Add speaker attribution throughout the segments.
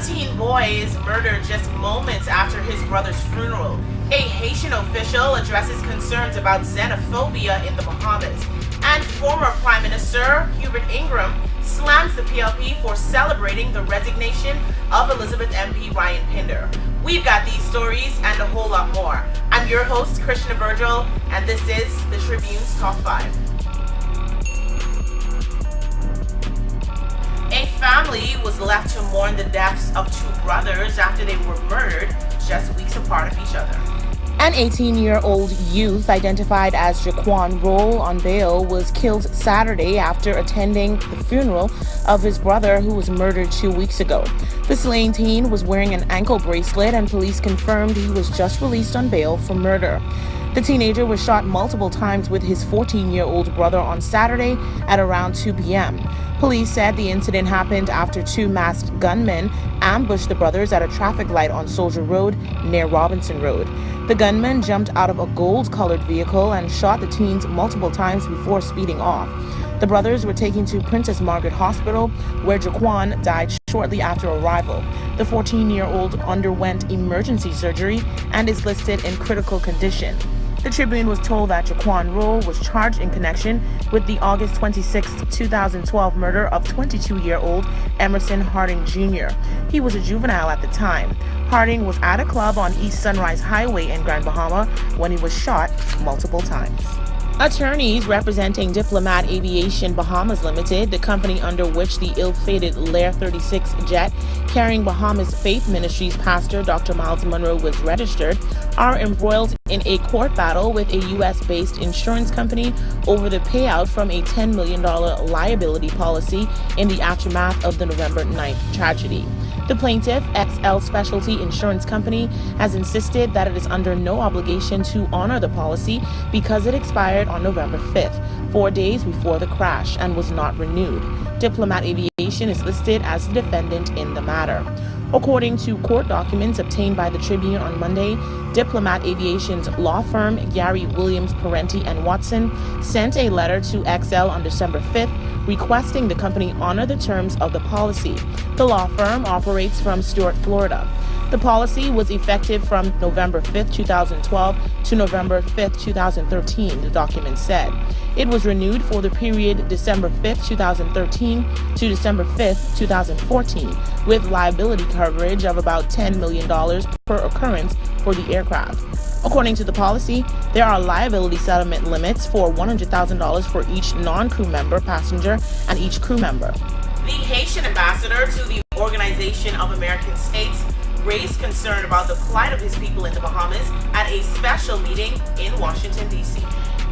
Speaker 1: teen boy is murdered just moments after his brother's funeral. A Haitian official addresses concerns about xenophobia in the Bahamas. And former Prime Minister Hubert Ingram slams the PLP for celebrating the resignation of Elizabeth MP Ryan Pinder. We've got these stories and a whole lot more. I'm your host, Krishna Virgil, and this is the Tribune's Top 5. A family was left to mourn the deaths of two brothers after they were murdered just weeks apart of each other.
Speaker 2: An 18-year-old youth identified as Jaquan Roll on bail was killed Saturday after attending the funeral of his brother who was murdered 2 weeks ago. The slain teen was wearing an ankle bracelet and police confirmed he was just released on bail for murder. The teenager was shot multiple times with his 14-year-old brother on Saturday at around 2 p.m. Police said the incident happened after two masked gunmen ambushed the brothers at a traffic light on Soldier Road near Robinson Road. The gunmen jumped out of a gold-colored vehicle and shot the teens multiple times before speeding off. The brothers were taken to Princess Margaret Hospital, where Jaquan died shortly after arrival. The 14-year-old underwent emergency surgery and is listed in critical condition. The Tribune was told that Jaquan Roll was charged in connection with the August 26, 2012 murder of 22-year-old Emerson Harding Jr. He was a juvenile at the time. Harding was at a club on East Sunrise Highway in Grand Bahama when he was shot multiple times. Attorneys representing Diplomat Aviation Bahamas Limited, the company under which the ill-fated Lair 36 jet carrying Bahamas Faith Ministries pastor Dr. Miles Monroe was registered, are embroiled in a court battle with a U.S.-based insurance company over the payout from a $10 million liability policy in the aftermath of the November 9th tragedy. The plaintiff, XL Specialty Insurance Company, has insisted that it is under no obligation to honor the policy because it expired on November 5th, 4 days before the crash, and was not renewed. Diplomat Aviation is listed as the defendant in the matter. According to court documents obtained by the Tribune on Monday, Diplomat Aviation's law firm, Gary Williams Parenti and Watson, sent a letter to XL on December 5th requesting the company honor the terms of the policy. The law firm operates from Stuart, Florida. The policy was effective from November 5th, 2012 to November 5th, 2013, the document said. It was renewed for the period December 5th, 2013 to December 5th, 2014, with liability coverage of about $10 million per occurrence for the aircraft. According to the policy, there are liability settlement limits for $100,000 for each non-crew member passenger and each crew member.
Speaker 1: The Haitian ambassador to the Organization of American States raised concern about the plight of his people in the Bahamas at a special meeting in Washington, D.C.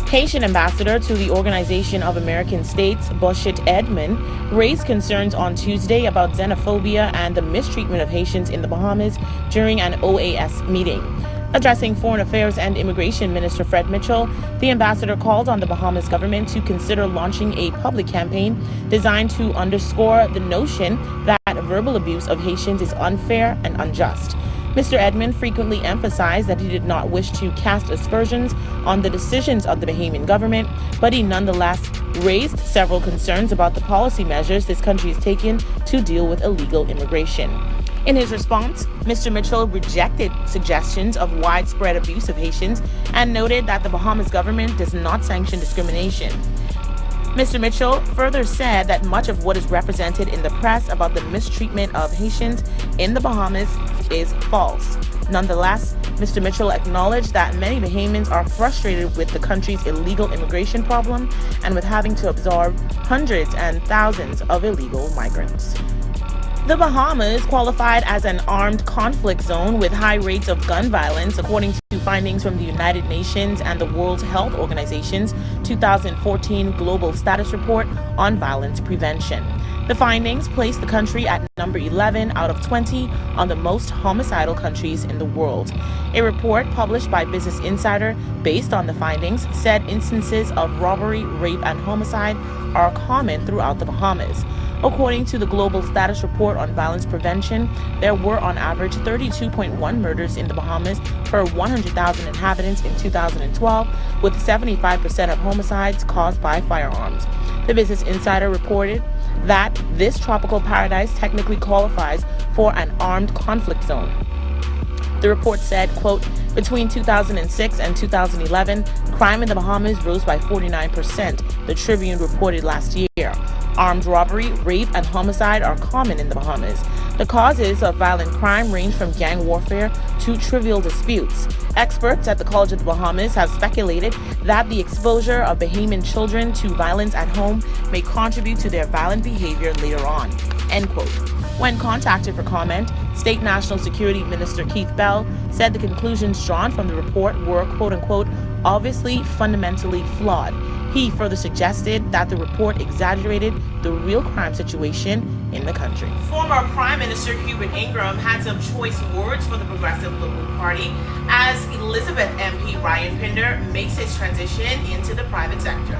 Speaker 2: Haitian ambassador to the Organization of American States, Boshit Edmond, raised concerns on Tuesday about xenophobia and the mistreatment of Haitians in the Bahamas during an OAS meeting. Addressing Foreign Affairs and Immigration Minister Fred Mitchell, the ambassador called on the Bahamas government to consider launching a public campaign designed to underscore the notion that verbal abuse of Haitians is unfair and unjust. Mr. Edmond frequently emphasized that he did not wish to cast aspersions on the decisions of the Bahamian government, but he nonetheless raised several concerns about the policy measures this country has taken to deal with illegal immigration. In his response, Mr. Mitchell rejected suggestions of widespread abuse of Haitians and noted that the Bahamas government does not sanction discrimination. Mr. Mitchell further said that much of what is represented in the press about the mistreatment of Haitians in the Bahamas is false. Nonetheless, Mr. Mitchell acknowledged that many Bahamians are frustrated with the country's illegal immigration problem and with having to absorb hundreds and thousands of illegal migrants. The Bahamas qualified as an armed conflict zone with high rates of gun violence, according to findings from the United Nations and the World Health Organization's 2014 Global Status Report on Violence Prevention. The findings place the country at number 11 out of 20 on the most homicidal countries in the world. A report published by Business Insider based on the findings said instances of robbery, rape, and homicide are common throughout the Bahamas. According to the Global Status Report on Violence Prevention, there were on average 32.1 murders in the Bahamas per 100,000 inhabitants in 2012, with 75% of homicides caused by firearms. The Business Insider reported that this tropical paradise technically qualifies for an armed conflict zone. The report said, quote, between 2006 and 2011, crime in the Bahamas rose by 49%, the Tribune reported last year. Armed robbery, rape, and homicide are common in the Bahamas. The causes of violent crime range from gang warfare to trivial disputes. Experts at the College of the Bahamas have speculated that the exposure of Bahamian children to violence at home may contribute to their violent behavior later on, end quote. When contacted for comment, State National Security Minister Keith Bell said the conclusions drawn from the report were, quote-unquote, obviously fundamentally flawed. He further suggested that the report exaggerated the real crime situation in the country.
Speaker 1: Former Prime Minister Hubert Ingram had some choice words for the Progressive Liberal Party as Elizabeth MP Ryan Pinder makes his transition into the private sector.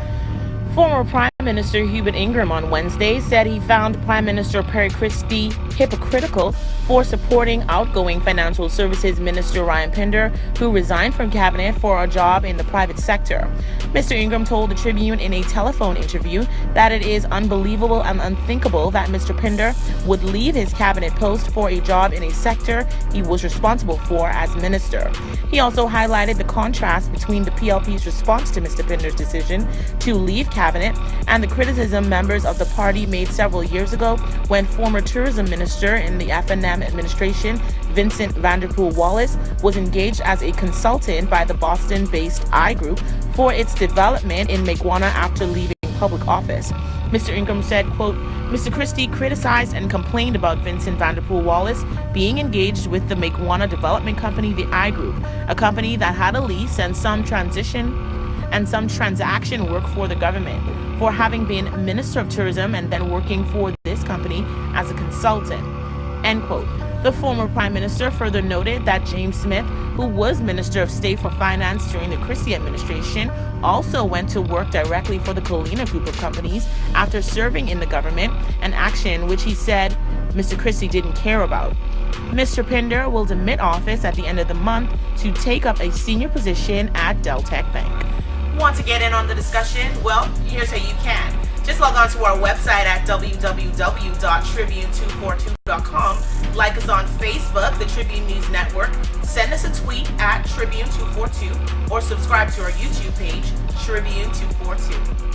Speaker 2: Former Prime Minister Hubert Ingram on Wednesday said he found Prime Minister Perry Christie hypocritical for supporting outgoing Financial Services Minister Ryan Pinder, who resigned from cabinet for a job in the private sector. Mr. Ingram told the Tribune in a telephone interview that it is unbelievable and unthinkable that Mr. Pinder would leave his cabinet post for a job in a sector he was responsible for as minister. He also highlighted the contrast between the PLP's response to Mr. Pinder's decision to leave cabinet and the criticism members of the party made several years ago when former tourism minister in the FNM administration, Vincent Vanderpool Wallace, was engaged as a consultant by the Boston-based I Group for its development in Maguana after leaving public office. Mr. Ingram said, quote, Mr. Christie criticized and complained about Vincent Vanderpool Wallace being engaged with the Maguana development company, the I Group, a company that had a lease and some transaction work for the government, for having been Minister of Tourism and then working for this company as a consultant, end quote. The former Prime Minister further noted that James Smith, who was Minister of State for Finance during the Christie administration, also went to work directly for the Colina Group of companies after serving in the government, an action which he said Mr. Christie didn't care about. Mr. Pinder will demit office at the end of the month to take up a senior position at Deltec Bank.
Speaker 1: Want to get in on the discussion? Well, here's how you can. Just log on to our website at www.tribune242.com. Like us on Facebook, the Tribune News Network. Send us a tweet at Tribune242 or subscribe to our YouTube page, Tribune242.